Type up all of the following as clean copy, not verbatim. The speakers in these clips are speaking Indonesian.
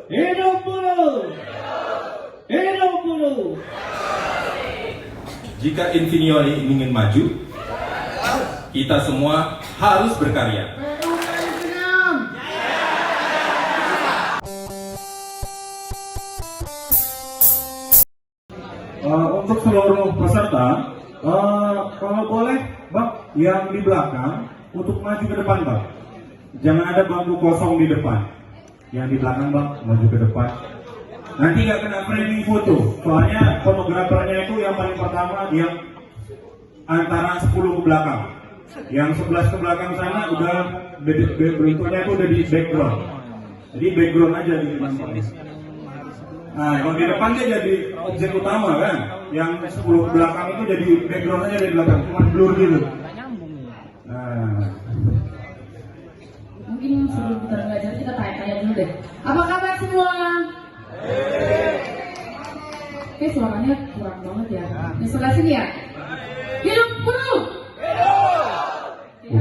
Hidup buruh! Hidup buruh! Jika Infineon ingin maju, kita semua harus berkarya. Untuk seluruh peserta, kalau boleh, Bang, yang di belakang untuk maju ke depan, Bang. Jangan ada bangku kosong di depan. Yang di belakang, Bang, maju ke depan. Nanti nggak kena framing foto, soalnya fotografernya itu yang paling pertama yang antara 10 ke belakang. Yang 11 ke belakang sana udah bentuknya itu udah di background. Jadi background aja di depan. Nah, kalau di depan dia jadi objek utama kan. Yang 10 ke belakang itu jadi background aja di belakang, cuma blur gitu. Nah, mungkin sebelum kita belajar kita tanya-tanya dulu deh. Apa kabar semua? Oke, suaranya kurang banget ya. Di sebelah sini ya. Hidup buruh.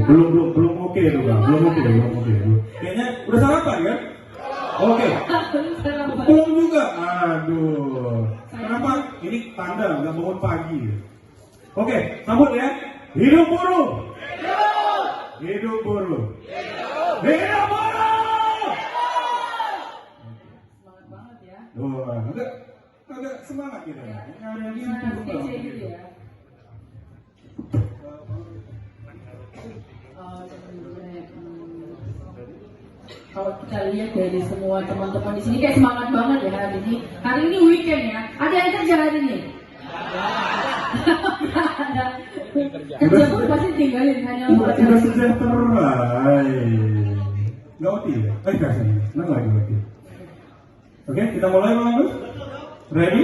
belum oke tuh, Bang. Belum oke. Kayaknya udah sarapan kan? Oke. Belum juga. Aduh. Kenapa? Ini tanda nggak bangun pagi. Oke, sambut ya. Hidup buruh. Hidup buruh. Hidup buruh. Semangat banget ya. Wah, agak semangat gitu ya. Ini ada yang Kece gitu ya. Kalau kita lihat dari semua teman-teman di sini kayak semangat banget ya hari ini. Hari ini weekend ya. Ada yang kerja hari ini? Ada. Kerja pun pasti tinggalin hanya untuk udah sejahtera. Nggak OT ya? Kasih. Nggak lagi OT. Oke, kita mulai Bang Agus. Ready?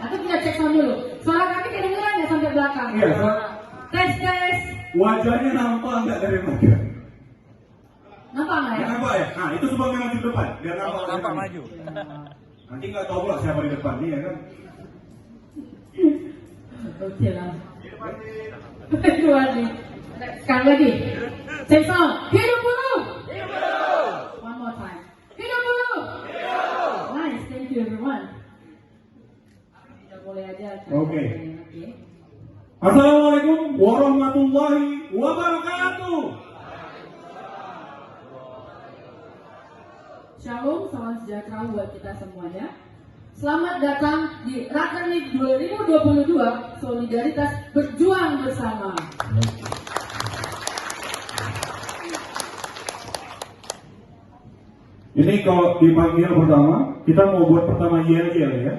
Atau kita cek sound dulu. Suara kami kedengeran ya sampai belakang. Iya. Tes. Wajahnya nampak nggak dari belakang? Nampak nggak ya? Nggak nampak ya? Nah, itu sebabnya maju depan. Biar nampak maju. Nanti nggak tahu pula siapa di depan nih ya kan? Oke lah. Dua nih. Sekali lagi. Cek sound. Hidup buruh. One more time. Hidup buruh. Nice, thank you everyone. Kita boleh aja. Oke. Assalamualaikum warahmatullahi wabarakatuh. Shalom, salam sejahtera buat kita semuanya. Selamat datang di Rakernik 2022 Solidaritas Berjuang Bersama. Ini kalau dipanggil pertama, kita mau buat pertama yel-yel ya.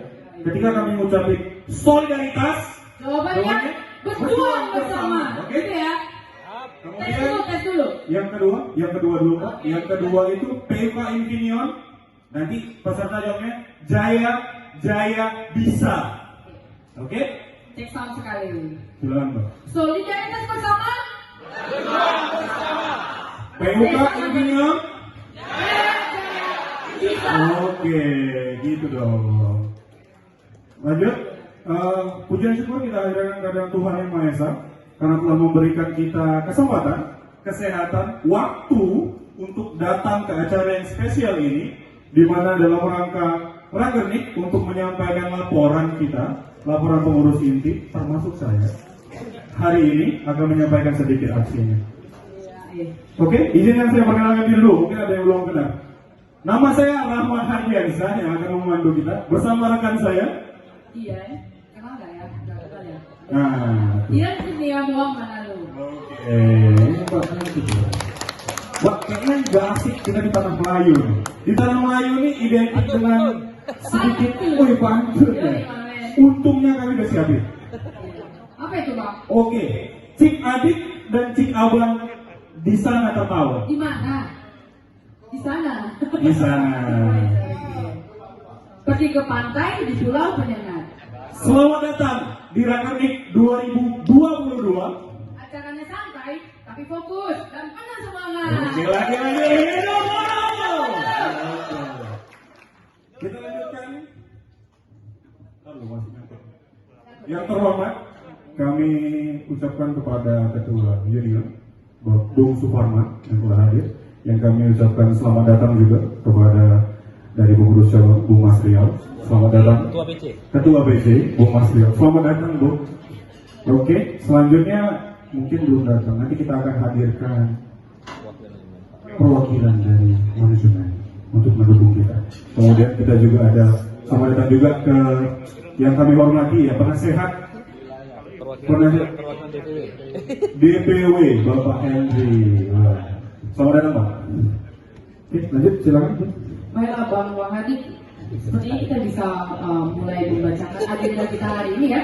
Ketika kami mengucapkan solidaritas, Jawabannya berjuang bersama. Oke. Gitu ya. Kemudian Tes dulu. yang kedua dulu Pak. Yang kedua itu PK Infineon. Nanti peserta jawabnya Jaya bisa. Oke? Cek sound sekali. Silakan Pak. Solidaritas bersama. PK Infineon. Bisa. Oke, gitu dong. Lanjut. Pujian syukur kita hadirkan kepada Tuhan Yang Maha Esa karena telah memberikan kita kesempatan, kesehatan, waktu untuk datang ke acara yang spesial ini, di mana dalam rangka Rakernik untuk menyampaikan laporan kita, laporan pengurus inti, termasuk saya, hari ini akan menyampaikan sedikit aksinya. Oke, izinkan saya perkenalkan diri dulu, mungkin ada yang belum kenal. Nama saya Rahmat Hardiansyah yang akan memandu kita bersama rekan saya. Iya, kenal nggak ya? Nggak kenal ya? Nah, Dia Kurnia Muhammad Manado. ini Pak, Wah, kayaknya nggak asik kita di tanah Melayu nih. Di tanah Melayu ini identik dengan sedikit, pantun ya. Untungnya kami udah siapin. Apa itu Bang? Oke, Cik Adik dan Cik Abang di sana tertawa. Di mana? Di sana. Di sana. Pergi ke pantai di Pulau Penyengat. Selamat datang di Rakernik 2022. Acaranya santai tapi fokus dan penuh semangat. Oke, lagi hidup buruh. Kita lanjutkan. Yang terhormat, kami ucapkan kepada Ketua Union, Bung Suparman yang telah hadir, yang kami ucapkan selamat datang juga kepada dari pengurus cabang Bu Mas Riau. Selamat datang. Ketua BC Bu Mas Riau. Selamat datang Bu. Oke, selanjutnya mungkin belum datang. Nanti kita akan hadirkan perwakilan dari manajemen untuk mendukung kita. Kemudian kita juga ada selamat datang juga ke yang kami hormati ya, penasehat DPW Bapak Henry. Selamat datang Pak. Oke, lanjut silakan. Baiklah Bang Wahadi, sepertinya kita bisa mulai membacakan agenda kita hari ini ya.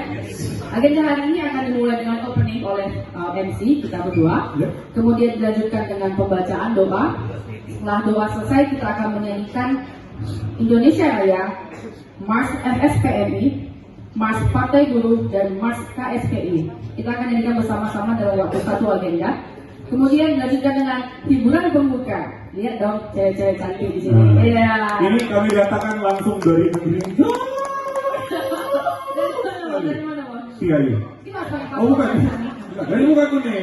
Agenda hari ini akan dimulai dengan opening oleh MC kita berdua, kemudian dilanjutkan dengan pembacaan doa. Setelah doa selesai, kita akan menyanyikan Indonesia Raya, Mars FSPMI, Mars Partai Buruh, dan Mars KSPI. Kita akan nyanyikan bersama-sama dalam waktu satu agenda. Kemudian dilanjutkan dengan hiburan pembuka. Lihat dong cewek-cewek cantik di sini. Iya. Ini kami datangkan langsung dari negeri. Dari mana Bang? CIA. Oh bukan. Dari muka kuning.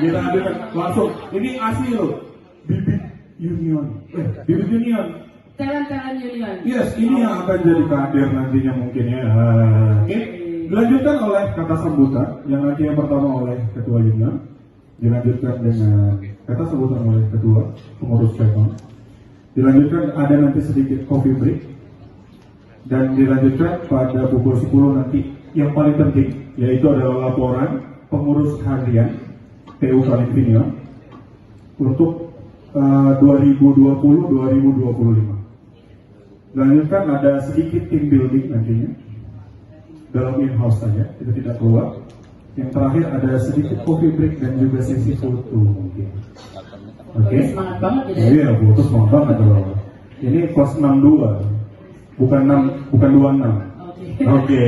Kita hadirkan langsung. Ini asli loh. Bibit Union. Bibit Union. Talent Union. Yes, ini yang akan jadi kader nantinya mungkin ya. Oke. Dilanjutkan oleh kata sambutan yang nanti yang pertama oleh Ketua Union. Dilanjutkan dengan kata sambutan oleh Ketua Pengurus Cabang. Dilanjutkan ada nanti sedikit coffee break. Dan dilanjutkan pada pukul 10 nanti yang paling penting yaitu adalah laporan pengurus harian PU Kalinvinio untuk 2020-2025. Dilanjutkan ada sedikit team building nantinya dalam in-house saja, itu tidak keluar. Yang terakhir ada sedikit coffee break dan juga sesi foto mungkin. Oke. Semangat banget gitu ya. Iya, foto semangat banget loh. Ini kelas 62, bukan 26. Oke.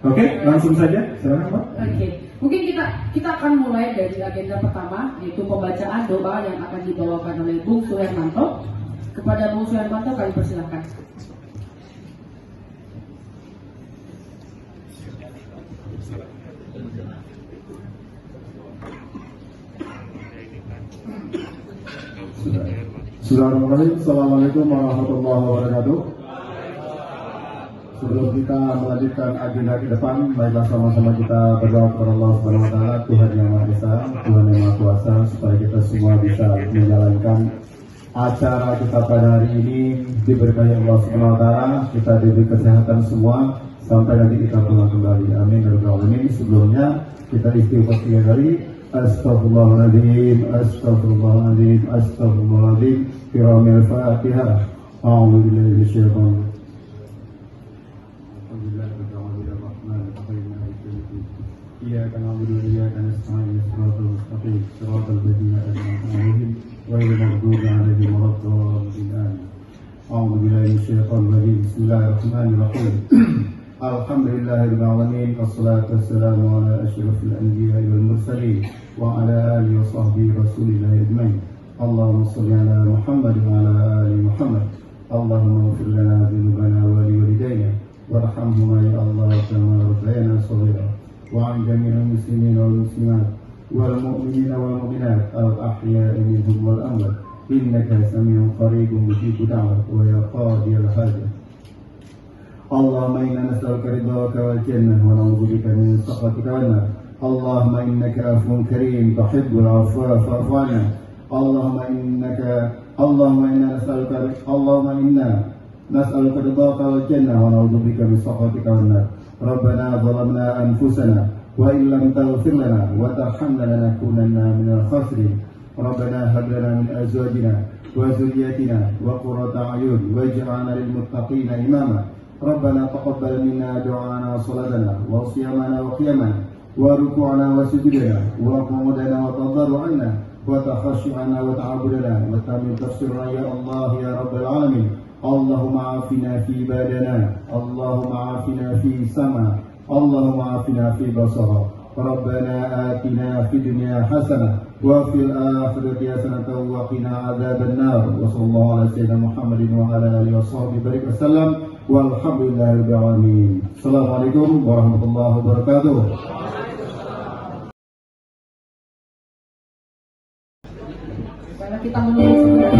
Oke, langsung saja. Silakan Pak. Oke. Mungkin kita akan mulai dari agenda pertama, yaitu pembacaan doa yang akan dibawakan oleh Bung Suhermanto. Kepada Bung Suhermanto kami persilahkan. Bismillahirrahmanirrahim. Assalamualaikum warahmatullahi wabarakatuh. Sebelum kita melanjutkan agenda ke depan, baiklah sama-sama kita berdoa kepada Allah Subhanahu wa taala, Tuhan yang Maha Esa, Tuhan yang Maha Kuasa, supaya kita semua bisa menjalankan acara kita pada hari ini, diberkahi Allah Subhanahu wa taala, kita diberi kesehatan semua sampai nanti kita pulang kembali. Amin ya rabbal alamin. Sebelumnya kita istighfar 3 kali. Astaghfirullahaladzim, astaghfirullahaladzim, astaghfirullahaladzim. Firamil Fatihah. A'udzu billahi minasyaitonir إياك نعبد وإياك نستعين صراط المستقيم صراط الذين أنعمت عليهم غير المغضوب عليهم ولا الضالين أعوذ بالله من الشيطان الرجيم بسم الله الرحمن الرحيم الحمد لله رب العالمين والصلاة والسلام على أشرف الأنبياء والمرسلين وعلى آله وصحبه رسول الله أجمعين اللهم صل على محمد وعلى آل محمد اللهم اغفر لنا ذنوبنا ولوالدينا وارحمهما يا الله كما ربيانا صغيرا وعن جميع المسلمين والمسلمات والمؤمنين والمؤمنات الأحياء منهم والأموات إنك سميع قريب مجيب دعوة ويا قاضي الحاجة اللهم إنا نسألك رضاك والجنة ونعوذ بك من سخطك والنار اللهم إنك عفو كريم تحب العفو فاعف عنا اللهم إنا نسألك رضاك والجنة ونعوذ بك من سخطك والنار ربنا ظلمنا أنفسنا وإن لم تغفر لنا وترحمنا لنكونن من الخاسرين ربنا هب لنا من أزواجنا وذرياتنا وقرة أعين واجعلنا للمتقين إماما ربنا تقبل منا دعاءنا وصلاتنا وصيامنا وقيامنا وركوعنا وسجودنا وقعودنا وتضرعنا وتخشعنا وتعبدنا وتمن تفسيرنا يا الله يا رب العالمين اللهم عافنا في بدنا اللهم عافنا في سمع اللهم عافنا في بصر ربنا آتنا في الدنيا حسنة وفي الآخرة حسنة وقنا عذاب النار وصلى الله على سيدنا محمد وعلى آله وصحبه وبارك وسلم والحمد لله رب العالمين. Assalamualaikum warahmatullahi wabarakatuh. Kita menunggu sebentar.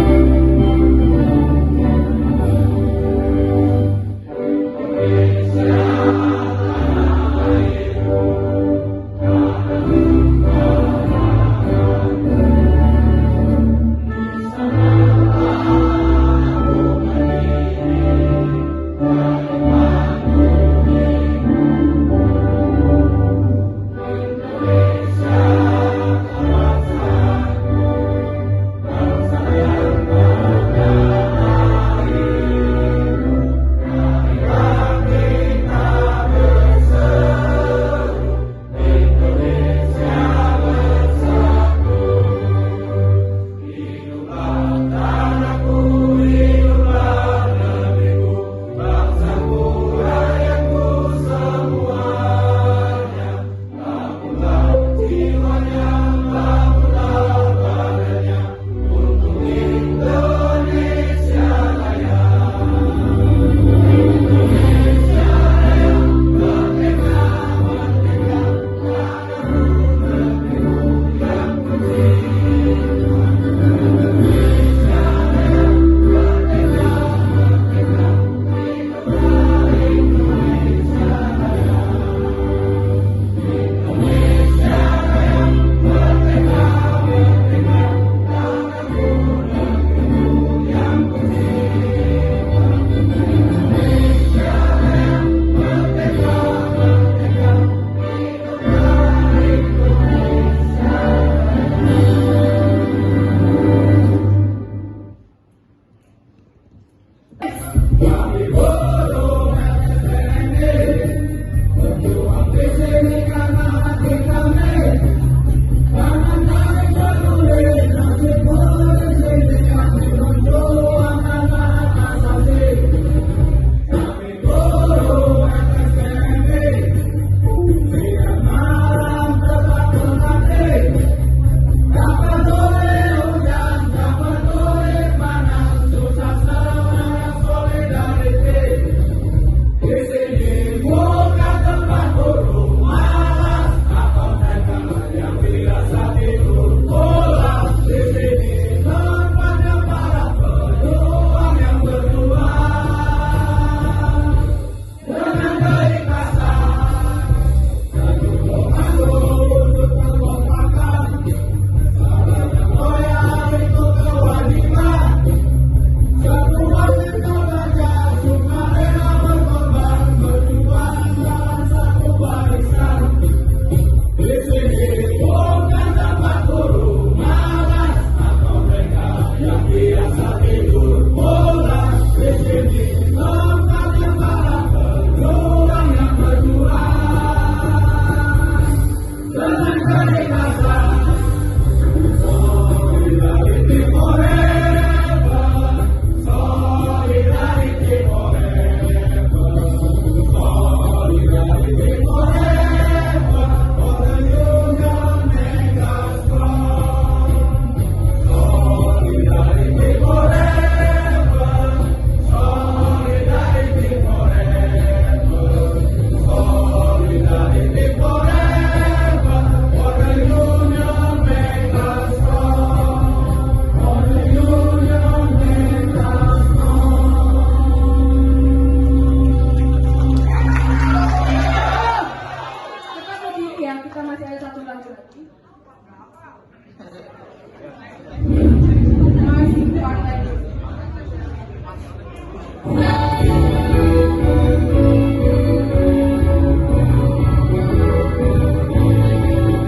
Oke,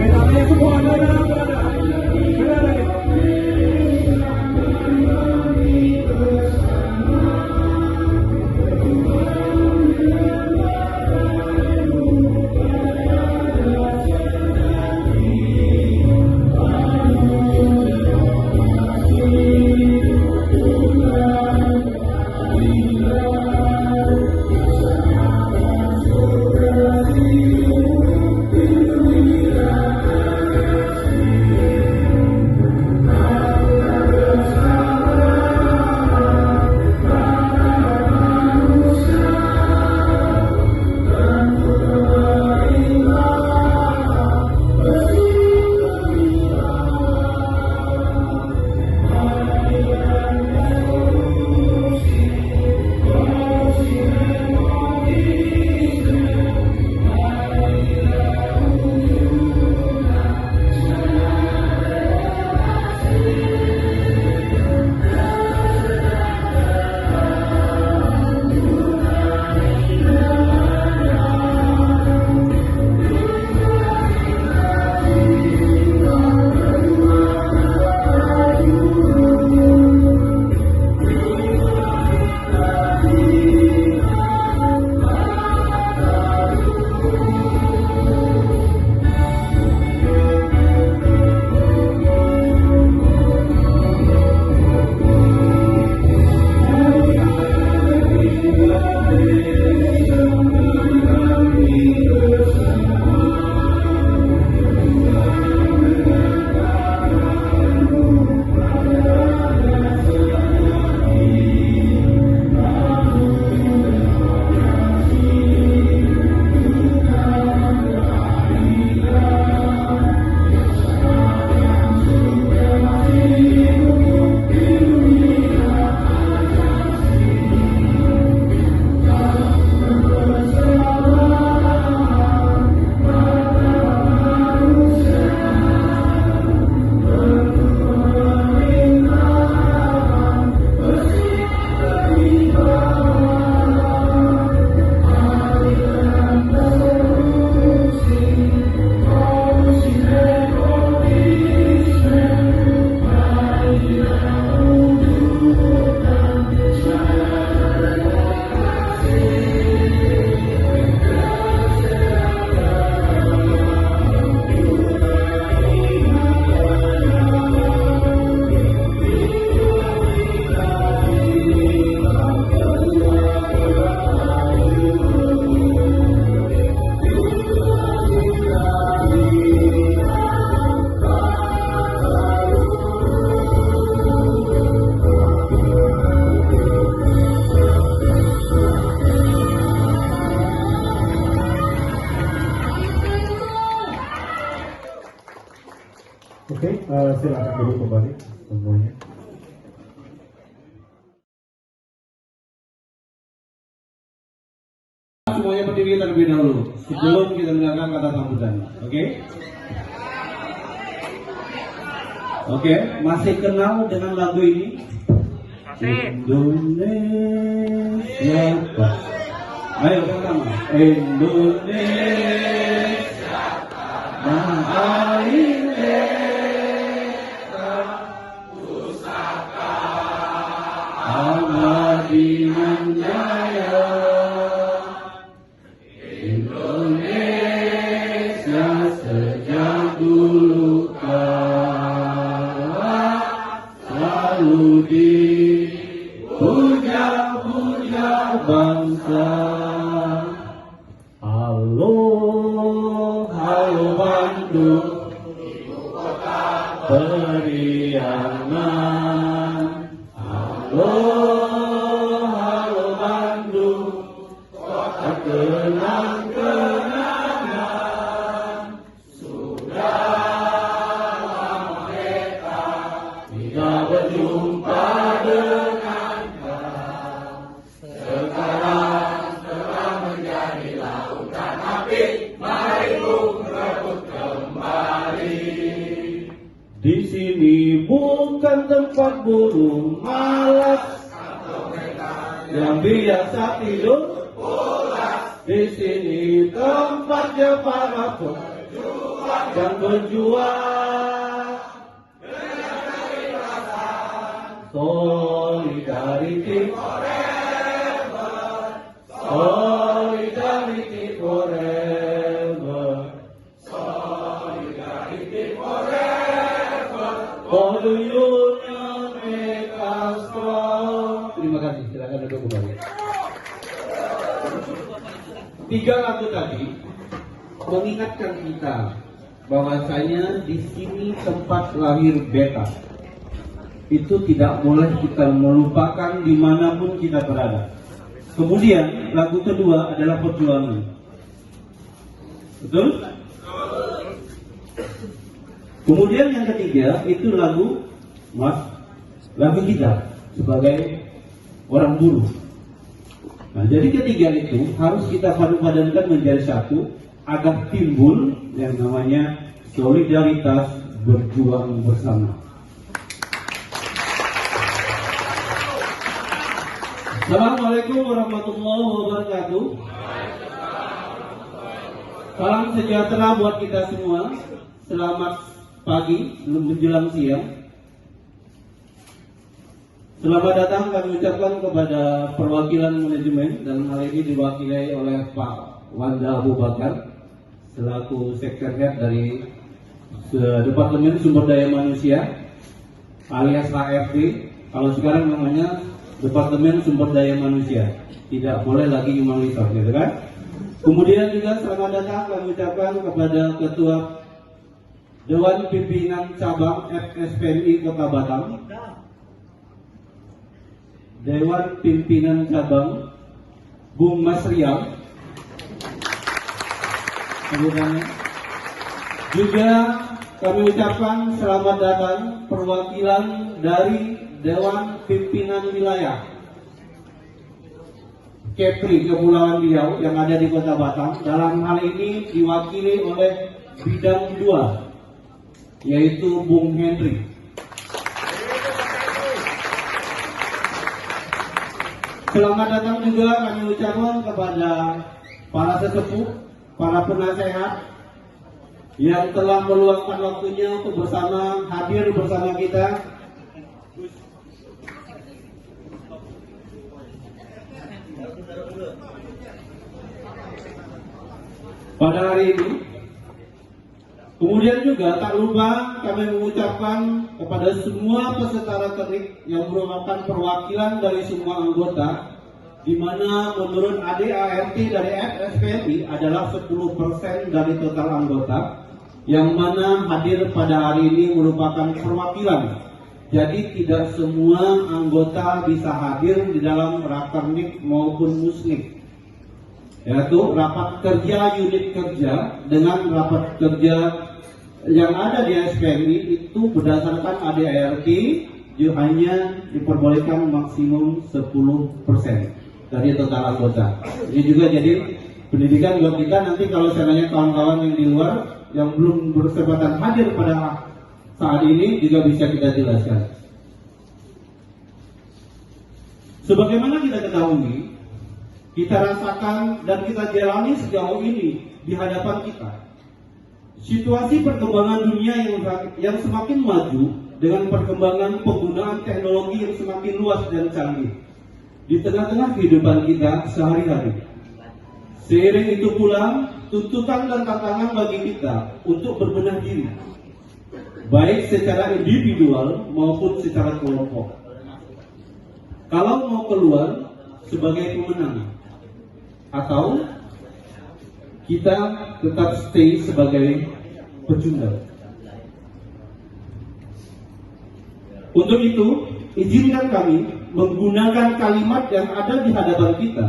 tangannya semua berada. Oke, silakan dulu kembali semuanya. Semuanya berdiri terlebih dahulu sebelum kita mendengarkan kata sambutan. Oke? Oke, masih kenal dengan lagu ini? Indonesia. Ayo pertama. Indonesia. Air abadi menjaya, Indonesia sejak dulu kala selalu dipuja-puja bangsa. Halo, halo Bandung, ibu kota periangan. Halo, halo Bandung, kota kenang-kenangan. Sudah lama kita tidak berjumpa dengan kau. Sekarang telah menjadi lautan api, mari bung rebut kembali. Di sini bukan tempat burung malas yang biasa tidur di sini tempatnya para pejuang dan berjuang. Solidarity forever, solidarity forever, solidarity forever, for the union make us strong. Terima kasih, silakan duduk kembali. 3 lagu tadi mengingatkan kita bahwasanya di sini tempat lahir beta. Itu tidak boleh kita melupakan dimanapun kita berada. Kemudian lagu kedua adalah perjuangan. Betul? Kemudian yang ketiga itu lagu kita sebagai orang buruh. Nah, jadi ketiga itu harus kita padu-padankan menjadi satu agar timbul yang namanya solidaritas berjuang bersama. Assalamualaikum warahmatullahi wabarakatuh. Salam sejahtera buat kita semua. Selamat pagi menjelang siang. Selamat datang kami ucapkan kepada perwakilan manajemen, dan hal ini diwakili oleh Pak Wanda Abu Bakar selaku sekretariat dari Departemen Sumber Daya Manusia alias HRD. Kalau sekarang namanya Departemen Sumber Daya Manusia, tidak boleh lagi human resource, gitu kan? Kemudian juga selamat datang kami ucapkan kepada Ketua Dewan Pimpinan Cabang FSPMI Kota Batam, Dewan Pimpinan Cabang Bung Mas Rial. Kemudian juga kami ucapkan selamat datang perwakilan dari Dewan Pimpinan Wilayah Kepri Kepulauan Riau yang ada di Kota Batam. Dalam hal ini diwakili oleh bidang 2 yaitu Bung Henry. Selamat datang juga kami ucapkan kepada para sesepuh, para penasehat yang telah meluangkan waktunya untuk hadir bersama kita. Pada hari ini, kemudian juga tak lupa kami mengucapkan kepada semua peserta rekening yang merupakan perwakilan dari semua anggota, di mana menurut ADART dari FSPMI adalah 10% dari total anggota, yang mana hadir pada hari ini merupakan perwakilan. Jadi tidak semua anggota bisa hadir di dalam rakernik maupun musnik, yaitu rapat kerja unit kerja dengan rapat kerja yang ada di SPMI itu berdasarkan ADART hanya diperbolehkan maksimum 10% dari total anggota. Ini juga jadi pendidikan buat kita nanti kalau seandainya kawan-kawan yang di luar yang belum berkesempatan hadir pada saat ini juga bisa kita jelaskan. Sebagaimana kita ketahui, kita rasakan dan kita jalani sejauh ini di hadapan kita, situasi perkembangan dunia yang semakin maju dengan perkembangan penggunaan teknologi yang semakin luas dan canggih di tengah-tengah kehidupan kita sehari-hari. Seiring itu pula tuntutan dan tantangan bagi kita untuk berbenah diri, baik secara individual maupun secara kelompok. Kalau mau keluar sebagai pemenang, atau kita tetap stay sebagai pecundang. Untuk itu, izinkan kami menggunakan kalimat yang ada di hadapan kita,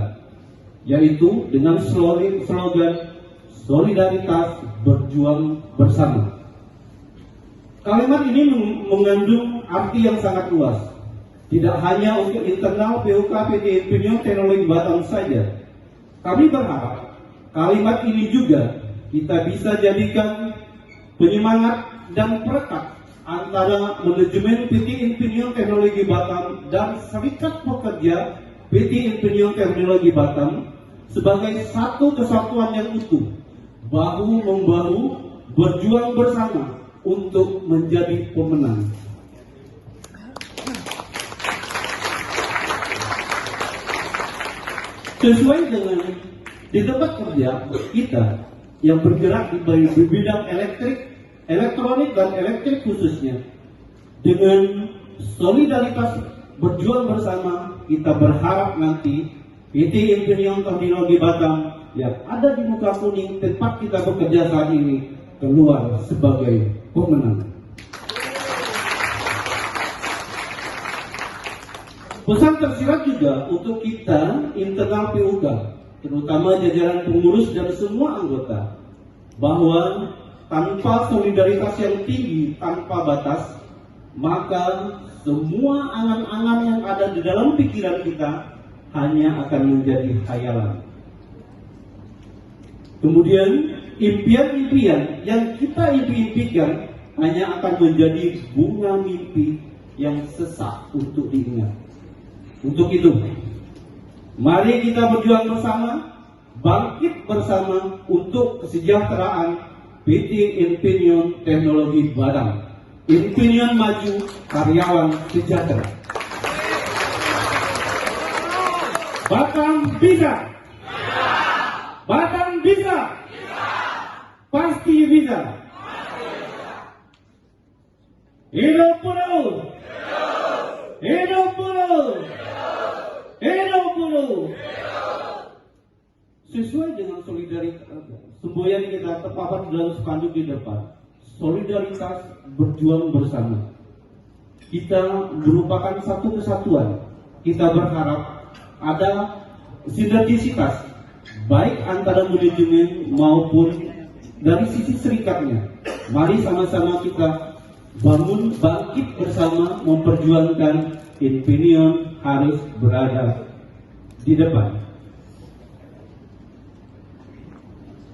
yaitu dengan slogan solidaritas berjuang bersama. Kalimat ini mengandung arti yang sangat luas, tidak hanya untuk internal PUK PT Infineon Teknologi Batam saja. Kami berharap kalimat ini juga kita bisa jadikan penyemangat dan perekat antara manajemen PT Infineon Teknologi Batam dan serikat pekerja PT Infineon Teknologi Batam sebagai satu kesatuan yang utuh, bahu-membahu, berjuang bersama untuk menjadi pemenang. Sesuai dengan di tempat kerja kita yang bergerak di bidang elektronik dan elektrik khususnya, dengan solidaritas berjuang bersama, kita berharap nanti PT Infineon Teknologi Batam yang ada di muka kuning tempat kita bekerja saat ini keluar sebagai pemenang. Pesan tersirat juga untuk kita internal PUK, terutama jajaran pengurus dan semua anggota, bahwa tanpa solidaritas yang tinggi, tanpa batas, maka semua angan-angan yang ada di dalam pikiran kita hanya akan menjadi khayalan. Kemudian impian-impian yang kita impikan hanya akan menjadi bunga mimpi yang sesak untuk diingat. Untuk itu, mari kita berjuang bersama, bangkit bersama untuk kesejahteraan PT Infineon Teknologi Batam. Infineon maju, karyawan sejahtera. Batam bisa. Batam bisa. Pasti bisa. Hidup buruh. Hidup buruh. Hidup buruh. Sesuai dengan solidaritas semboyan kita terpapat dalam spanduk di depan, solidaritas berjuang bersama. Kita merupakan satu kesatuan. Kita berharap ada sinergisitas baik antara manajemen maupun dari sisi serikatnya. Mari sama-sama kita bangun, bangkit bersama, memperjuangkan Infineon harus berada di depan.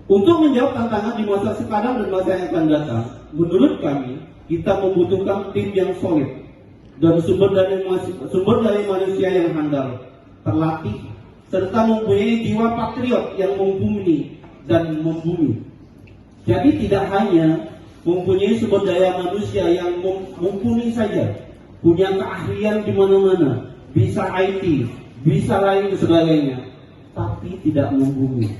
Untuk menjawab tantangan di masa sekarang dan masa yang akan datang, menurut kami kita membutuhkan tim yang solid dan sumber daya manusia yang handal, terlatih, serta mempunyai jiwa patriot yang mumpuni dan membumi. Jadi tidak hanya mempunyai sumber daya manusia yang mumpuni saja, punya keahlian di mana-mana, bisa IT, bisa lain sebagainya, tapi tidak membumi.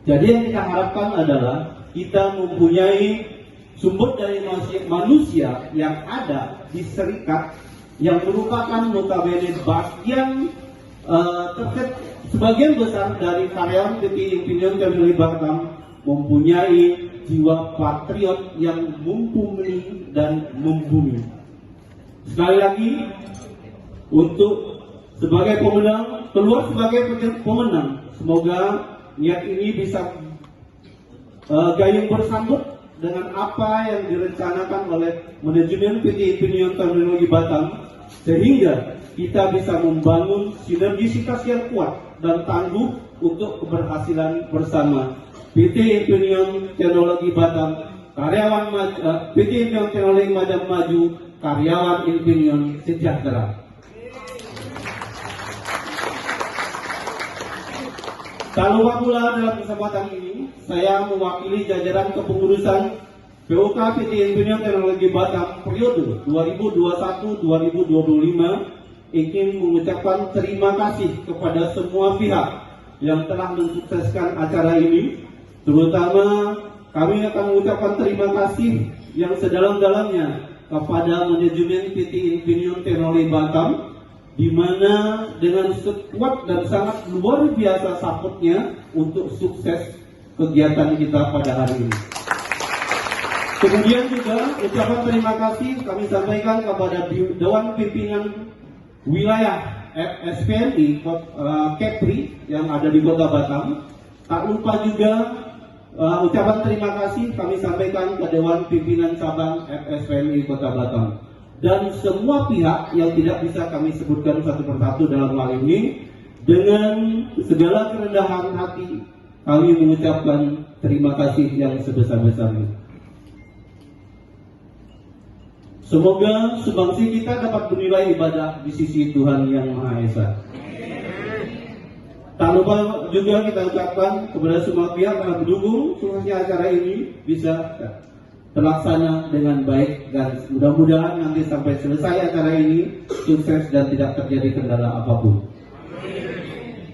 Jadi yang kita harapkan adalah kita mempunyai sumber daya manusia yang ada di serikat yang merupakan notabene bagian sebagian besar dari karyawan PT Infineon Teknologi Batam mempunyai jiwa patriot yang mumpuni dan membumi. Sekali lagi, untuk sebagai pemenang, keluar sebagai pemenang, semoga niat ini bisa gayung bersambut dengan apa yang direncanakan oleh manajemen PT Infineon Teknologi Batam, sehingga kita bisa membangun sinergisitas yang kuat dan tangguh untuk keberhasilan bersama PT Infineon Teknologi Batam, karyawan PT Infineon Teknologi Batam maju, karyawan Infineon sejahtera. Tak lupa pula dalam kesempatan ini, saya mewakili jajaran kepengurusan POK PT Infineon Teknologi Batam periode 2021-2025 ingin mengucapkan terima kasih kepada semua pihak yang telah mensukseskan acara ini. Terutama kami akan mengucapkan terima kasih yang sedalam-dalamnya kepada manajemen PT Infineon Teknologi Batam, di mana dengan sekuat dan sangat luar biasa supportnya untuk sukses kegiatan kita pada hari ini. Kemudian juga ucapan terima kasih kami sampaikan kepada Dewan Pimpinan Wilayah FSPNI Kepri yang ada di Kota Batam. Tak lupa juga ucapan terima kasih kami sampaikan ke Dewan Pimpinan Cabang FSPNI Kota Batam. Dan semua pihak yang tidak bisa kami sebutkan satu persatu dalam hal ini, dengan segala kerendahan hati kami mengucapkan terima kasih yang sebesar-besarnya. Semoga sumbangsi kita dapat bernilai ibadah di sisi Tuhan Yang Maha Esa. Tak lupa juga kita ucapkan kepada semua pihak yang mendukung suksesnya acara ini bisa terlaksana dengan baik, dan mudah-mudahan nanti sampai selesai acara ini sukses dan tidak terjadi kendala apapun.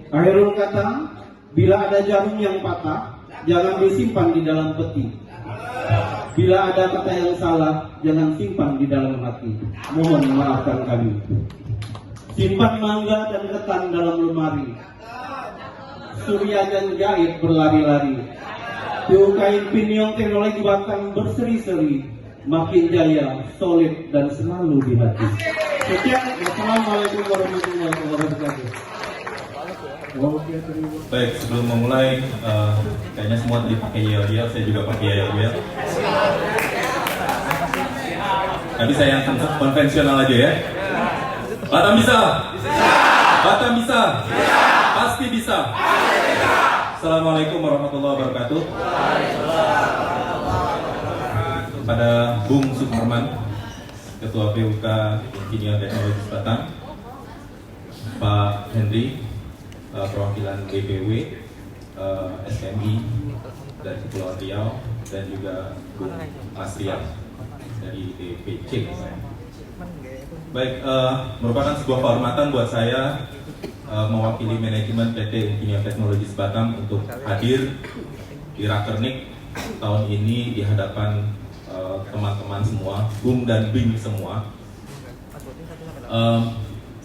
Akhirul kata, bila ada jarum yang patah, jangan disimpan di dalam peti. Bila ada kata yang salah, jangan simpan di dalam hati. Mohon maafkan kami. Simpan mangga dan ketan dalam lemari. Surya dan jahit berlari-lari. Tiukain pinion teknologi Batam berseri-seri. Makin jaya, solid dan selalu di hati. Sekian. Wassalamualaikum warahmatullahi wabarakatuh. Baik, sebelum memulai, kayaknya semua tadi pakai yel-yel, saya juga pakai yel-yel. Tapi saya yang konvensional aja ya. Batam bisa? Batam bisa? Pasti bisa. Assalamualaikum warahmatullahi wabarakatuh. Pada Bung Suparman, Ketua PUK Infineon Technologies Batam, Pak Henry, perwakilan BPW, SMI dari Kepulauan Riau, dan juga Bung Asrian dari DPC. Baik, merupakan sebuah kehormatan buat saya mewakili manajemen PT Infineon Technologies Batam untuk hadir di Rakernik tahun ini di hadapan teman-teman semua, Bung dan Bing semua.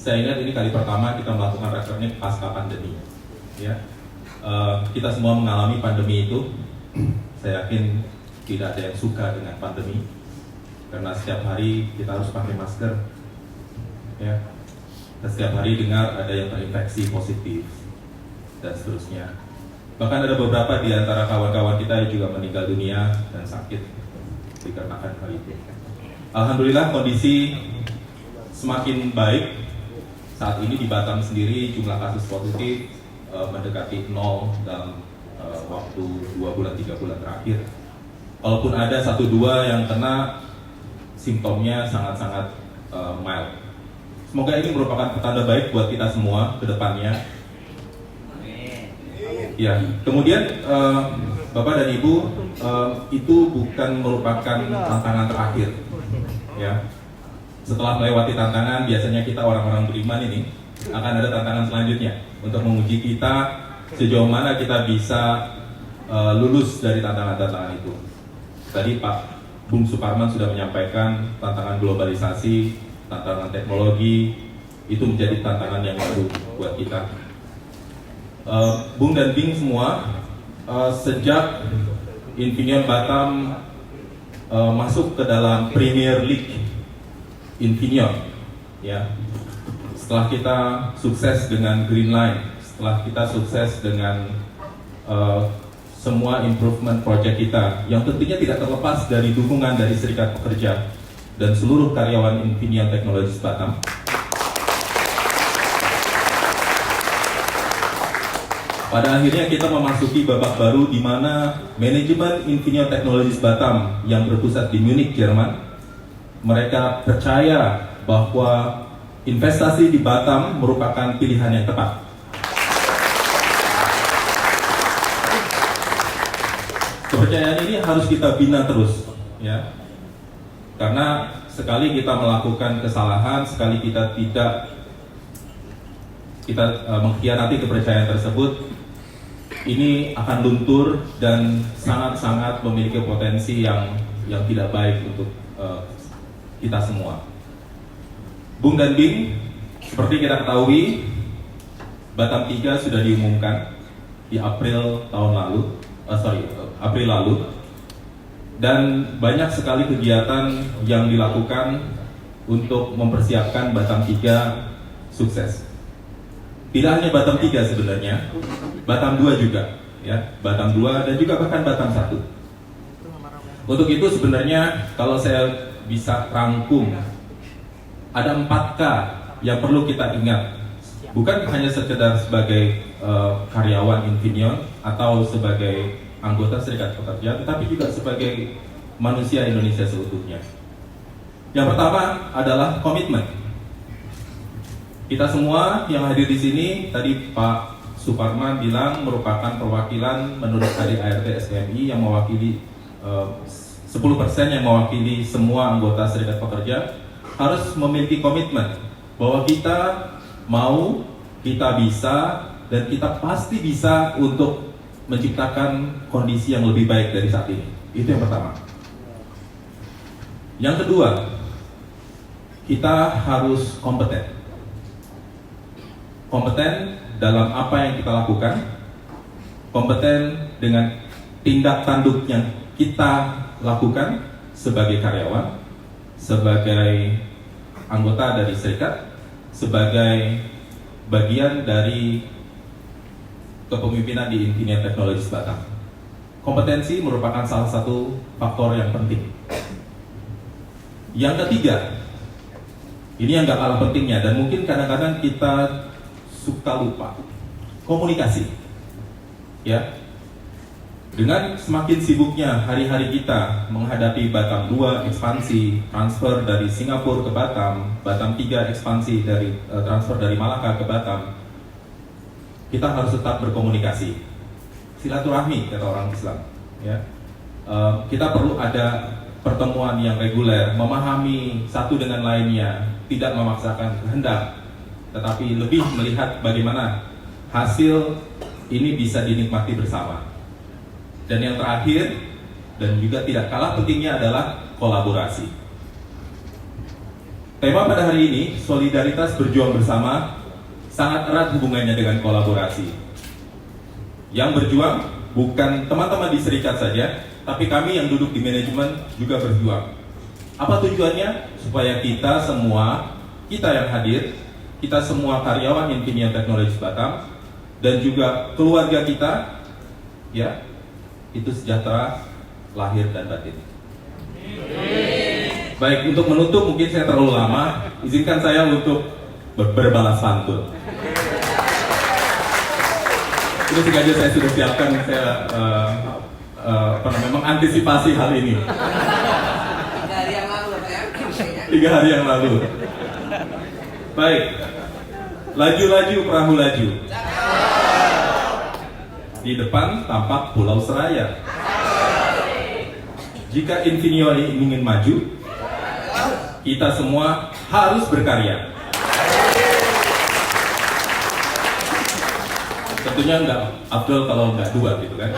Saya ingat ini kali pertama kita melakukan Rakernik pasca pandemi. Ya, kita semua mengalami pandemi itu. Saya yakin tidak ada yang suka dengan pandemi, karena setiap hari kita harus pakai masker. Ya, dan setiap hari dengar ada yang terinfeksi positif dan seterusnya. Bahkan ada beberapa di antara kawan-kawan kita yang juga meninggal dunia dan sakit dikarenakan hal itu. Alhamdulillah kondisi semakin baik. Saat ini di Batam sendiri jumlah kasus positif mendekati 0 dalam waktu 2 bulan 3 bulan terakhir. Walaupun ada 1-2 yang kena, simptomnya sangat-sangat mild. Semoga ini merupakan petanda baik buat kita semua ke depannya. Ya, kemudian Bapak dan Ibu, itu bukan merupakan tantangan terakhir. Ya, setelah melewati tantangan, biasanya kita orang-orang beriman ini akan ada tantangan selanjutnya untuk menguji kita sejauh mana kita bisa lulus dari tantangan-tantangan itu. Tadi Pak Bung Suparman sudah menyampaikan tantangan globalisasi, tantangan teknologi, itu menjadi tantangan yang baru buat kita. Bung dan Bing semua, sejak Infineon Batam masuk ke dalam Premier League Infineon, ya, setelah kita sukses dengan Green Line, setelah kita sukses dengan semua improvement project kita, yang tentunya tidak terlepas dari dukungan dari Serikat Pekerja dan seluruh karyawan Infineon Technologies Batam. Pada akhirnya kita memasuki babak baru di mana manajemen Infineon Technologies Batam yang berpusat di Munich, Jerman, mereka percaya bahwa investasi di Batam merupakan pilihan yang tepat. Kepercayaan ini harus kita bina terus, ya. Karena sekali kita melakukan kesalahan, sekali kita mengkhianati kepercayaan tersebut, ini akan luntur dan sangat-sangat memiliki potensi yang tidak baik untuk kita semua. Bung dan Bing, seperti kita ketahui, Batam 3 sudah diumumkan di April lalu, dan banyak sekali kegiatan yang dilakukan untuk mempersiapkan Batam 3 sukses. Tidak hanya Batam 3 sebenarnya, Batam 2 juga, ya, Batam 2 dan juga bahkan Batam 1. Untuk itu sebenarnya kalau saya bisa rangkum, ada 4K yang perlu kita ingat. Bukan hanya sekedar sebagai karyawan Infineon atau sebagai anggota Serikat Pekerja, tetapi juga sebagai manusia Indonesia seutuhnya. Yang pertama adalah komitmen. Kita semua yang hadir di sini, tadi Pak Suparman bilang merupakan perwakilan menurut dari ART SPMI yang mewakili 10% yang mewakili semua anggota Serikat Pekerja, harus memiliki komitmen bahwa kita mau, kita bisa, dan kita pasti bisa untuk menciptakan kondisi yang lebih baik dari saat ini. Itu yang pertama. Yang kedua, kita harus kompeten. Kompeten dalam apa yang kita lakukan, kompeten dengan tindak tanduk yang kita lakukan sebagai karyawan, sebagai anggota dari serikat, sebagai bagian dari kepemimpinan di Infineon Technologies Batam. Kompetensi merupakan salah satu faktor yang penting. Yang ketiga, ini yang gak kalah pentingnya dan mungkin kadang-kadang kita suka lupa, komunikasi. Ya, dengan semakin sibuknya hari-hari kita menghadapi Batam 2 ekspansi, transfer dari Singapura ke Batam, Batam 3 ekspansi dari transfer dari Malaka ke Batam, kita harus tetap berkomunikasi, silaturahmi kata orang Islam. Ya, kita perlu ada pertemuan yang reguler, memahami satu dengan lainnya, tidak memaksakan kehendak, tetapi lebih melihat bagaimana hasil ini bisa dinikmati bersama. Dan yang terakhir, dan juga tidak kalah pentingnya adalah kolaborasi. Tema pada hari ini, solidaritas berjuang bersama, sangat erat hubungannya dengan kolaborasi. Yang berjuang bukan teman-teman di serikat saja, tapi kami yang duduk di manajemen juga berjuang. Apa tujuannya? Supaya kita semua, kita yang hadir, kita semua karyawan Infineon Technologies Batam, dan juga keluarga kita, ya, itu sejahtera lahir dan batin. Baik, untuk menutup mungkin saya terlalu lama, izinkan saya untuk berbalas pantun. Itu sengaja saya sudah siapkan, saya mengantisipasi hal ini. 3 hari yang lalu. Baik, laju-laju perahu laju. Di depan tampak Pulau Seraya. Jika Infineon ingin maju, kita semua harus berkarya. Tentunya nggak Abdul kalau nggak dua gitu kan.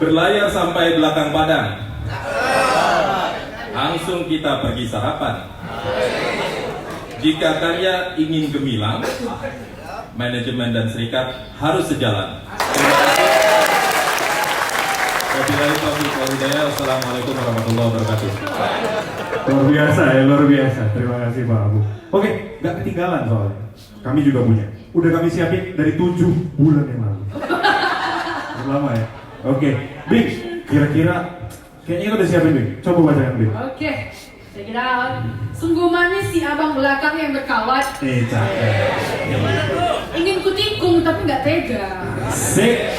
Berlayar sampai belakang padang. Langsung kita pergi sarapan. Jika karya ingin gemilang, manajemen dan serikat harus sejalan. Wassalamualaikum warahmatullahi wabarakatuh. Luar biasa ya, luar biasa. Terima kasih Pak Abu. Oke, nggak ketinggalan soalnya. Kami juga punya. Udah kami siapin dari 7 bulan yang lalu. Lama ya. Oke, Bing, kira-kira kayaknya kita udah siapin Bing. Coba bacakan Bing. Oke, check it out. Sungguh manis si abang belakang yang berkawat. Cakep. Ingin kutikung tapi nggak tega. Sik.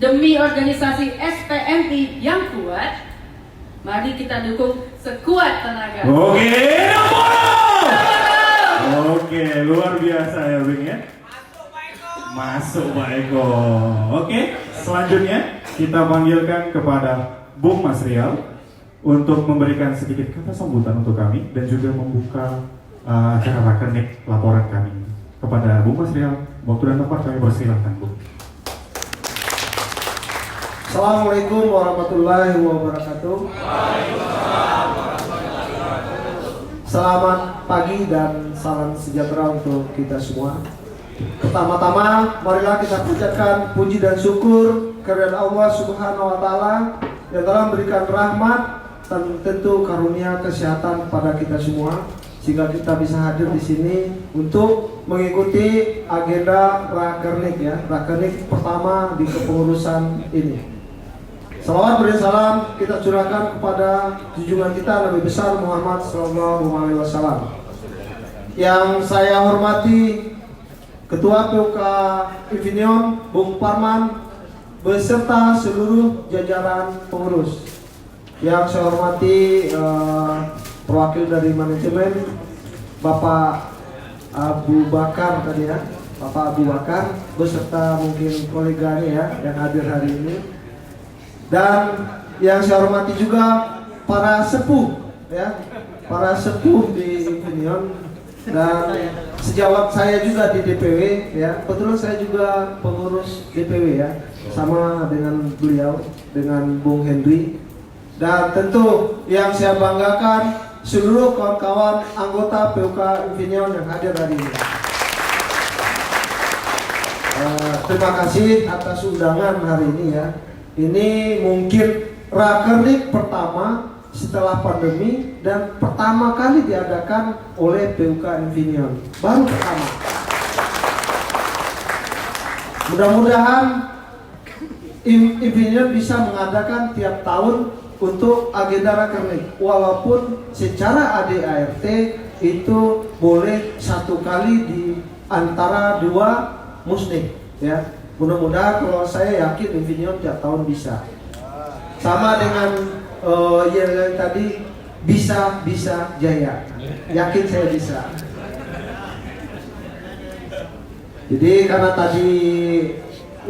Demi organisasi SPMI yang kuat, mari kita dukung sekuat tenaga. Oke, luar biasa ya Bing ya. Masuk Pak Eko. Oke, selanjutnya kita panggilkan kepada Bung Mas Rial untuk memberikan sedikit kata sambutan untuk kami dan juga membuka acara rakernik laporan kami. Kepada Bung Mas Rial, waktu dan tempat kami persilahkan Bung. Assalamualaikum warahmatullahi wabarakatuh. Selamat pagi dan salam sejahtera untuk kita semua. Pertama-tama, marilah kita panjatkan puji dan syukur kepada Allah Subhanahu wa Ta'ala yang telah memberikan rahmat dan tentu karunia kesehatan pada kita semua, sehingga kita bisa hadir di sini untuk mengikuti agenda Rakernik ya, Rakernik pertama di kepengurusan ini. Salawat beri salam kita curahkan kepada junjungan kita Nabi besar Muhammad SAW. Yang saya hormati Ketua PUK Infineon Bung Parman beserta seluruh jajaran pengurus. Yang saya hormati perwakil dari manajemen Bapak Abu Bakar tadi ya, Bapak Abu Bakar beserta mungkin koleganya ya yang hadir hari ini. Dan yang saya hormati juga para sepuh ya, para sepuh di Infineon, dan sejawat saya juga di DPW ya. Kebetulan saya juga pengurus DPW ya, sama dengan beliau, dengan Bung Henry. Dan tentu yang saya banggakan seluruh kawan-kawan anggota PUK Infineon yang hadir hari ini. Terima kasih atas undangan hari ini ya. Ini mungkin Rakernik pertama setelah pandemi dan pertama kali diadakan oleh PUK Infineon. Baru pertama. Mudah-mudahan Infineon bisa mengadakan tiap tahun untuk agenda Rakernik. Walaupun secara ADART itu boleh satu kali di antara dua musnik ya. Mudah-mudahan, kalau saya yakin Infineon tiap tahun bisa. Sama dengan yang tadi, bisa jaya. Yakin saya bisa. Jadi karena tadi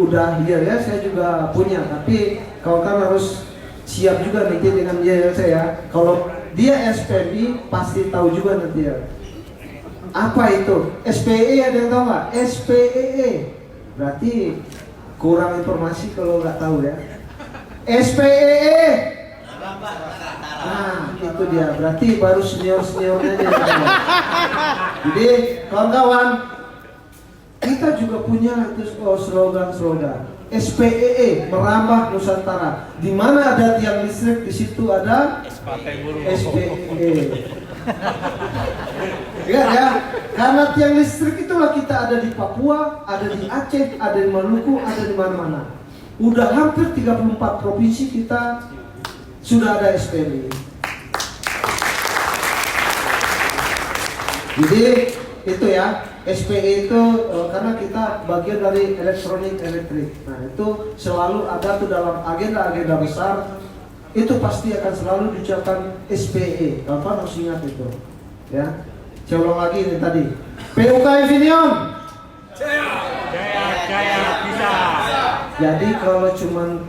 udah ya, saya juga punya. Tapi kawan-kawan harus siap juga nanti dengan saya. Kalau dia SPMI pasti tahu juga nanti ya. Apa itu? SPE ada yang tahu nggak? SPEE berarti kurang informasi kalau nggak tahu ya. SPEE. Nah itu dia. Berarti baru seniornya aja. Jadi kawan-kawan, kita juga punya slogan-slogan. SPEE, merambah Nusantara. Di mana ada tiang listrik, di situ ada SPEE. Ya, karena tiang listrik itulah kita ada di Papua, ada di Aceh, ada di Maluku, ada di mana-mana. Udah hampir 34 provinsi kita sudah ada SPEE. Jadi itu ya, SPE itu karena kita bagian dari elektronik elektrik. Nah itu selalu ada tuh dalam agenda-agenda besar, itu pasti akan selalu diucapkan SPE. Kapan harus ingat itu ya. Saya ulang lagi nih tadi, PUK Infineon jaya bisa. Jadi kalau cuman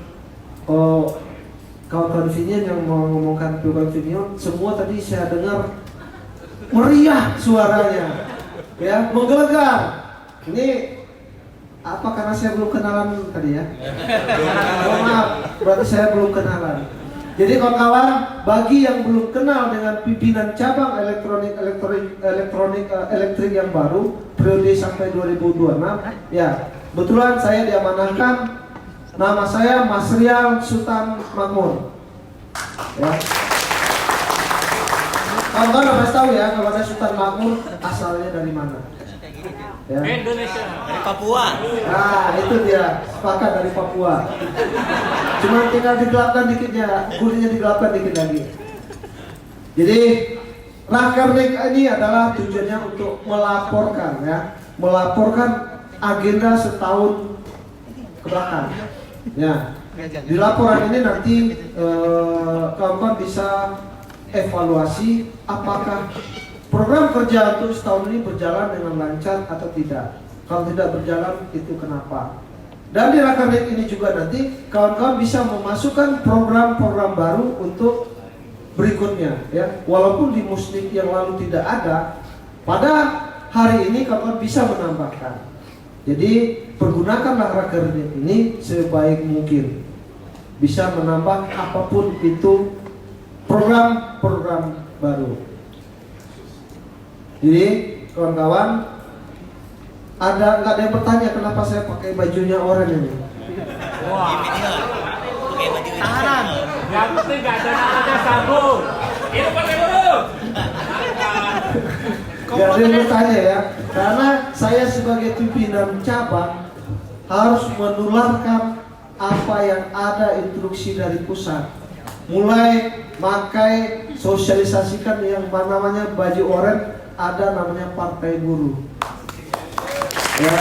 kawan-kawan Infineon yang mau ngomongkan PUK Infineon, semua tadi saya dengar meriah suaranya ya, menggelegar. Ini apa, karena saya belum kenalan tadi ya? Maaf, berarti saya belum kenalan. Jadi kawan-kawan, bagi yang belum kenal dengan pimpinan cabang elektrik yang baru periode sampai 2026, ya kebetulan saya diamanahkan. Nama saya Mas Rial Sultan Makmur. Ya. Kawan-kawan harus tahu ya, kalau saya Sultan Makmur asalnya dari mana? Ya. Indonesia, dari Papua. Nah itu dia, sepakat dari Papua. Cuma tinggal digelapkan dikit ya, kulitnya digelapkan dikit lagi. Jadi Rakernik ini adalah tujuannya untuk melaporkan ya, melaporkan agenda setahun ke belakang. Ya, di laporan ini nanti kawan-kawan bisa evaluasi apakah program kerja untuk setahun ini berjalan dengan lancar atau tidak. Kalau tidak berjalan, itu kenapa. Dan di Rakernik ini juga nanti kawan-kawan bisa memasukkan program-program baru untuk berikutnya ya. Walaupun di musnik yang lalu tidak ada, pada hari ini kawan-kawan bisa menambahkan. Jadi pergunakanlah Rakernik ini sebaik mungkin. Bisa menambah apapun itu program-program baru. Jadi kawan-kawan, nggak ada yang bertanya kenapa saya pakai bajunya oranye ini? Wah, pakai baju tahanan. Yang penting nggak ada namanya sabun. Itu pakai dulu. Gak ada yang bertanya ya, karena saya sebagai pimpinan cabang harus menularkan apa yang ada instruksi dari pusat. Mulai pakai sosialisasikan yang namanya baju oranye, ada namanya partai buruh. Ya.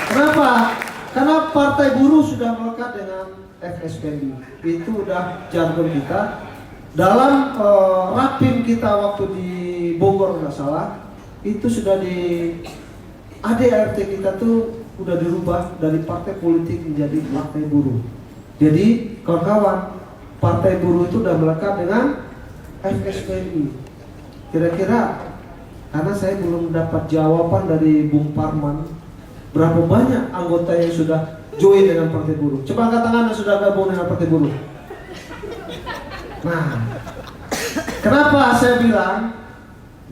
Kenapa? Karena Partai Buruh sudah melekat dengan FSPI. Itu udah jargon kita. Dalam rapim kita waktu di Bogor nggak salah, itu sudah di ADART kita tuh udah dirubah dari partai politik menjadi Partai Buruh. Jadi kawan-kawan, Partai Buruh itu udah melekat dengan FSPI. Kira-kira, karena saya belum dapat jawaban dari Bung Parman, berapa banyak anggota yang sudah join dengan Partai Buruh? Coba angkat tangan yang sudah gabung dengan Partai Buruh. Nah, kenapa saya bilang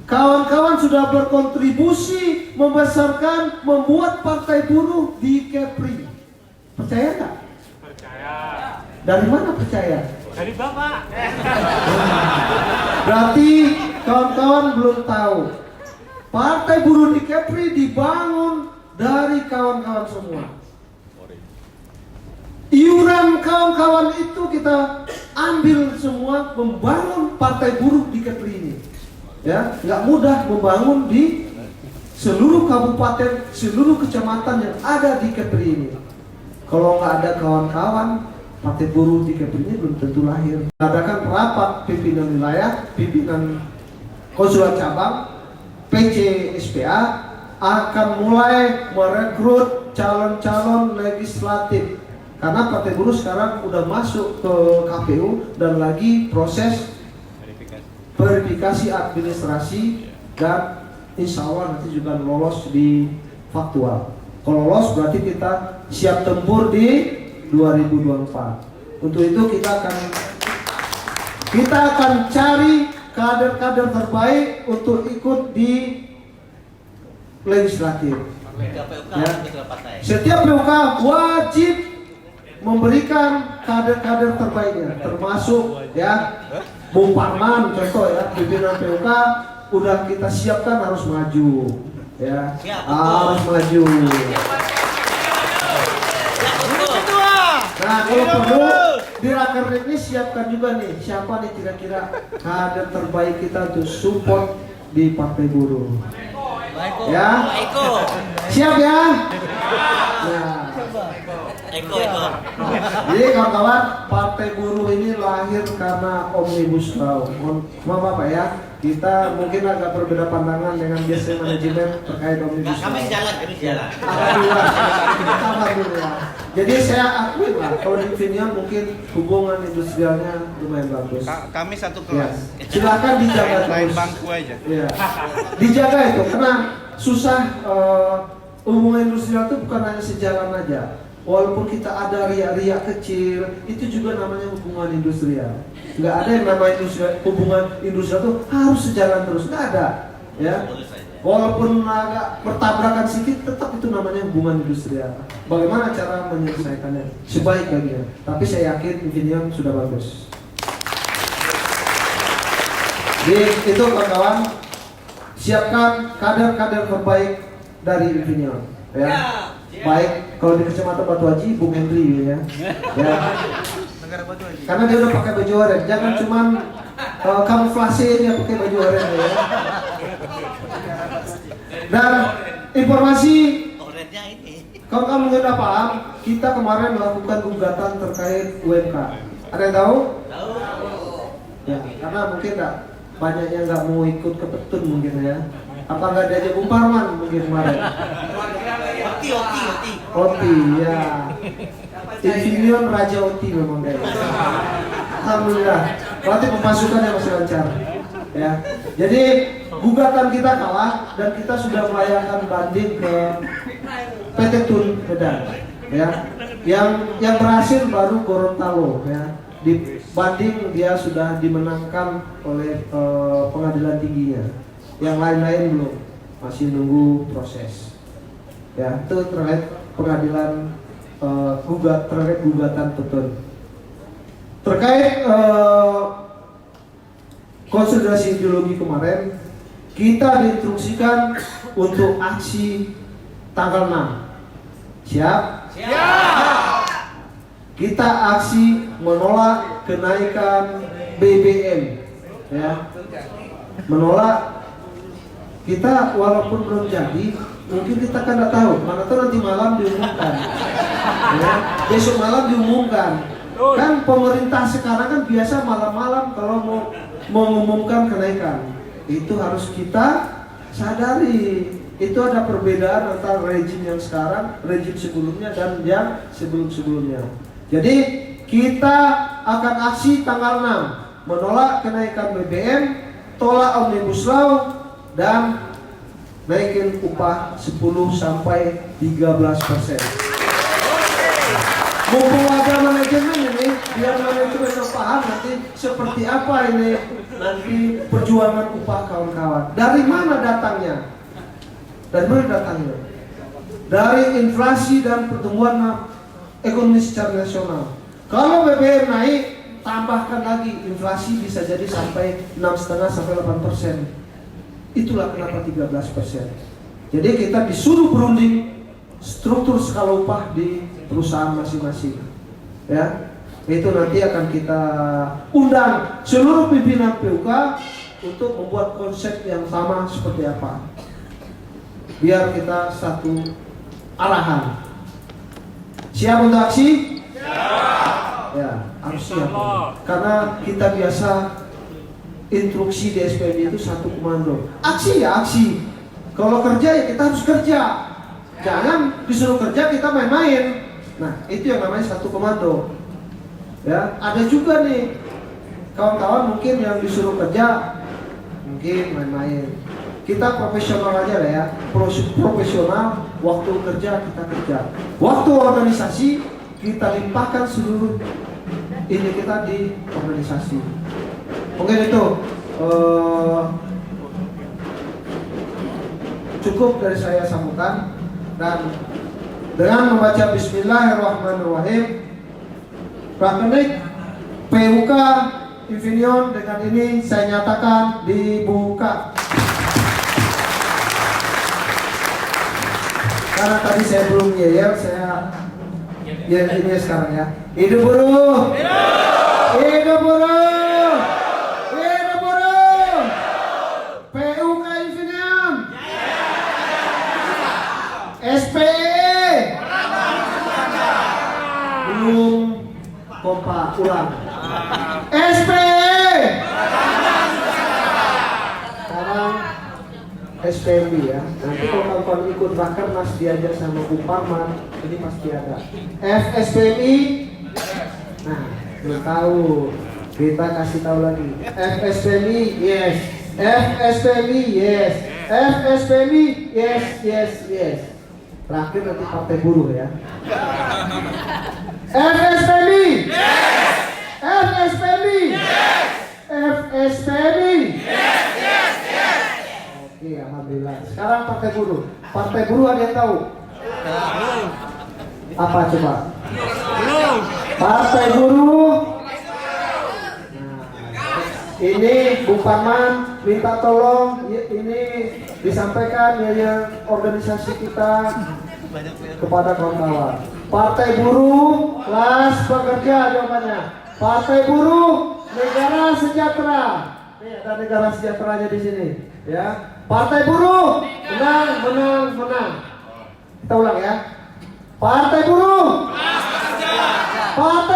kawan-kawan sudah berkontribusi membesarkan, membuat Partai Buruh di Kepri? Percaya nggak? Percaya. Dari mana percaya? Dari Bapak. Berarti kawan-kawan belum tahu. Partai Buruh di Kepri dibangun dari kawan-kawan semua. Iuran kawan-kawan itu kita ambil semua membangun Partai Buruh di Kepri ini. Ya, nggak mudah membangun di seluruh kabupaten, seluruh kecamatan yang ada di Kepri ini. Kalau nggak ada kawan-kawan, Partai Buruh di Kepri ini belum tentu lahir. Adakan rapat pimpinan wilayah, pimpinan konsulat cabang, PC SPA akan mulai merekrut calon-calon legislatif. Karena Partai Buruh sekarang udah masuk ke KPU dan lagi proses verifikasi administrasi dan insya Allah nanti juga lolos di faktual. Kalau lolos berarti kita siap tempur di 2024. Untuk itu kita akan cari kader-kader terbaik untuk ikut di legislatif. Ya. Setiap PUK wajib memberikan kader-kader terbaiknya, termasuk ya Bung Parman contoh ya, pimpinan PUK udah kita siapkan harus maju, ya harus maju. Nah kalau perlu di rakernas ini siapkan juga nih siapa nih kira-kira kader terbaik kita untuk support di Partai Buruh. Ya, siap ya? Nah. Jadi kawan-kawan, Partai Buruh ini lahir karena Omnibus Law. Maaf Pak ya, kita mungkin agak berbeda pandangan dengan biasa manajemen terkait Omnibus Law. Kami jalan. Alhamdulillah. Jadi saya akui lah, kalau di Vinion mungkin hubungan industrialnya lumayan bagus. Kami satu Ya. kelas. Silakan dijaga Lain terus. bangku aja. Ya. Dijaga itu, karena susah hubungan industrial itu bukan hanya sejalan aja. Walaupun kita ada riak-riak kecil, itu juga namanya hubungan industrial. Nggak ada yang namanya hubungan industrial itu harus sejalan terus, nggak ada. Ya. Walaupun agak bertabrakan sedikit, tetap itu namanya hubungan industrial. Bagaimana cara menyelesaikannya? Sebaik-baiknya. Tapi saya yakin Infineon sudah bagus. Jadi itu kawan-kawan, siapkan kader-kader terbaik dari Infineon. Ya. Baik kalau di Kecamatan Batu Haji, Bung Hendri ya. Ya. Karena dia udah pakai baju oranye, jangan cuman kamuflase dia pakai baju oranye ya. Dan informasi kalau kamu nggak paham, kita kemarin melakukan gugatan terkait UMK. Ada yang tahu? Ya, karena mungkin banyak yang nggak mau ikut ke petun mungkin ya. Apa nggak diajak Bung Parman mungkin kemarin? Oti ya. Infineon Raja Oti memang kayak. Alhamdulillah. Berarti pemasukannya masih lancar. Ya. Jadi gugatan kita kalah dan kita sudah melayangkan banding ke PT Tun Medan. Ya. Yang berhasil baru Gorontalo ya. Di banding dia sudah dimenangkan oleh pengadilan tingginya. Yang lain-lain belum, masih nunggu proses. Ya, itu terkait pengadilan terkait gugatan Petun. Terkait konsolidasi ideologi kemarin, kita diinstruksikan untuk aksi tanggal 6. Siap? Siap. Kita aksi menolak kenaikan BBM, ya. Menolak. Kita walaupun belum jadi, mungkin kita kan tidak tahu, mana tahu nanti malam diumumkan. Ya, besok malam diumumkan. Kan pemerintah sekarang kan biasa malam-malam kalau mau mengumumkan kenaikan. Itu harus kita sadari. Itu ada perbedaan antara rejim yang sekarang, rejim sebelumnya dan yang sebelum-sebelumnya. Jadi kita akan aksi tanggal 6 menolak kenaikan BBM, tolak Omnibus Law, dan naikin upah 10 sampai 13%. Mumpung ada manajemen ini, biar manajemen yang paham nanti seperti apa ini nanti perjuangan upah kawan-kawan. Dari mana datangnya? Dari mana datangnya? Dari inflasi dan pertumbuhan ekonomi secara nasional. Kalau BBM naik, tambahkan lagi inflasi bisa jadi sampai 6,5 sampai 8%. Itulah kenapa 13%. Jadi kita disuruh berunding struktur skala upah di perusahaan masing-masing. Ya, itu nanti akan kita undang seluruh pimpinan PUK untuk membuat konsep yang sama seperti apa. Biar kita satu arahan. Siap untuk aksi? Siap. Ya, harus siap. Karena kita biasa instruksi di SPMI itu satu komando. Aksi ya aksi. Kalau kerja ya kita harus kerja. Jangan disuruh kerja kita main-main. Nah, itu yang namanya satu komando. Ya, ada juga nih kawan-kawan mungkin yang disuruh kerja mungkin main-main. Kita profesional aja lah ya, profesional. Waktu kerja kita kerja, waktu organisasi kita limpahkan seluruh ini kita di organisasi. Mungkin itu cukup dari saya sambutan, dan dengan membaca Bismillahirrahmanirrahim, Rakernik PUK Infineon dengan ini saya nyatakan dibuka. Karena tadi saya belum yel, saya ini sekarang ya. Hidup buruh! Hidup buruh! Hidup buruh! PUK Infineon! SPE! Belum kompak, ulang. SPE! Sekarang SPMI ya. Nanti kalau kawan-kawan ikut Rakernas diajar sama Bu Parman, ini pasti ada. FSPMI, nah belum tahu, kita kasih tahu lagi. FSPMI, yes. FSPMI, yes. FSPMI, yes, yes, yes. Terakhir nanti Partai Buruh ya. FSPMI, yes. FSPMI, yes. FSPMI, yes, yes, yes. Oke, alhamdulillah. Sekarang Partai Buruh. Partai Buruh ada yang tahu? Apa coba? Partai Buruh. Nah, ini Bu Parman minta tolong ini disampaikan ya organisasi kita kepada kawan-kawan. Partai Buruh, kelas pekerja jawabannya. Partai Buruh, negara sejahtera. Nih ada negara sejahteranya di sini, ya. Partai Buruh, menang, menang, menang. Kita ulang ya. Partai Buruh, Partai